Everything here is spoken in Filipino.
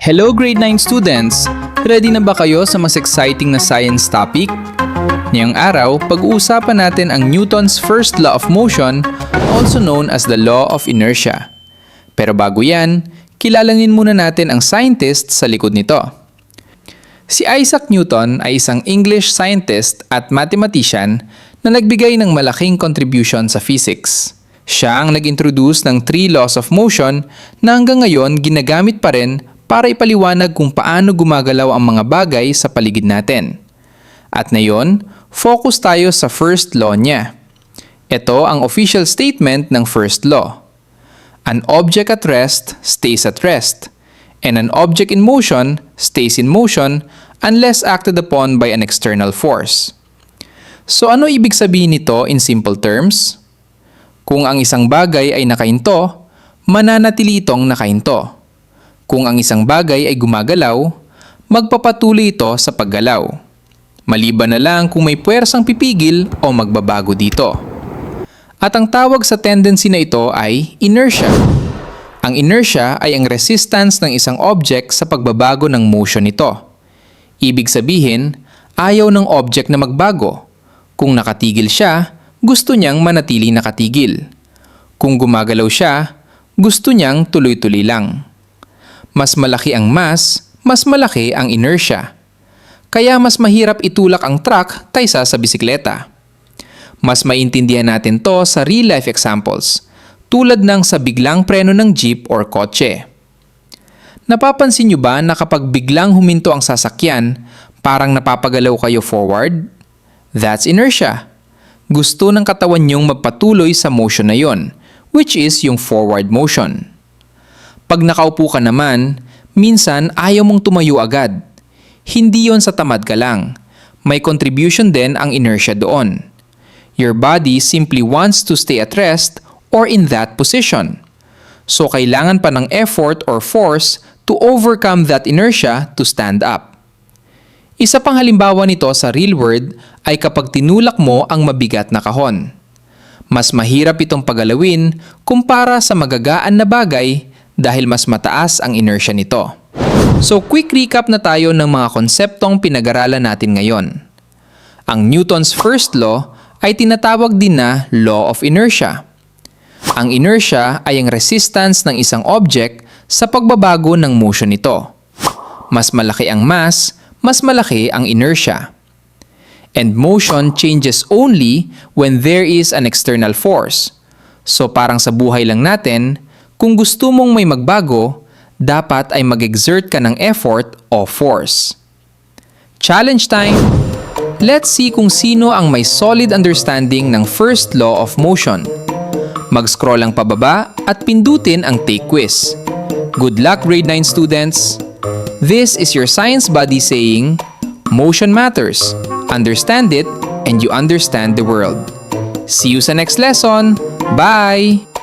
Hello grade 9 students! Ready na ba kayo sa mas exciting na science topic? Ngayong araw, pag-uusapan natin ang Newton's first law of motion, also known as the law of inertia. Pero bago yan, kilalangin muna natin ang scientist sa likod nito. Si Isaac Newton ay isang English scientist at mathematician na nagbigay ng malaking contribution sa physics. Siya ang nag-introduce ng 3 laws of motion na hanggang ngayon ginagamit pa rin para ipaliwanag kung paano gumagalaw ang mga bagay sa paligid natin. At ngayon, focus tayo sa first law niya. Ito ang official statement ng first law. An object at rest stays at rest, and an object in motion stays in motion unless acted upon by an external force. So ano ibig sabihin nito in simple terms? Kung ang isang bagay ay nakahinto, mananatili itong nakahinto. Kung ang isang bagay ay gumagalaw, magpapatuloy ito sa paggalaw. Maliban na lang kung may puwersang pipigil o magbabago dito. At ang tawag sa tendency na ito ay inertia. Ang inertia ay ang resistance ng isang object sa pagbabago ng motion nito. Ibig sabihin, ayaw ng object na magbago. Kung nakatigil siya, gusto niyang manatili nakatigil. Kung gumagalaw siya, gusto niyang tuloy-tuloy lang. Mas malaki ang mass, mas malaki ang inertia. Kaya mas mahirap itulak ang truck kaysa sa bisikleta. Mas maintindihan natin to sa real-life examples, tulad ng sa biglang preno ng jeep or kotse. Napapansin niyo ba na kapag biglang huminto ang sasakyan, parang napapagalaw kayo forward? That's inertia. Gusto ng katawan niyong magpatuloy sa motion na yon, which is yung forward motion. Pag nakaupo ka naman, minsan ayaw mong tumayo agad. Hindi yon sa tamad ka lang. May contribution din ang inertia doon. Your body simply wants to stay at rest or in that position. So kailangan pa ng effort or force to overcome that inertia to stand up. Isa pang halimbawa nito sa real world ay kapag tinulak mo ang mabigat na kahon. Mas mahirap itong pagalawin kumpara sa magagaan na bagay dahil mas mataas ang inertia nito. So quick recap na tayo ng mga konseptong pinag-aralan natin ngayon. Ang Newton's first law ay tinatawag din na law of inertia. Ang inertia ay ang resistance ng isang object sa pagbabago ng motion nito. Mas malaki ang mass, mas malaki ang inertia. And motion changes only when there is an external force. So parang sa buhay lang natin, kung gusto mong may magbago, dapat ay mag-exert ka ng effort o force. Challenge time! Let's see kung sino ang may solid understanding ng first law of motion. Mag-scroll lang pababa at pindutin ang take quiz. Good luck grade 9 students! This is your science buddy saying, motion matters. Understand it and you understand the world. See you sa next lesson. Bye!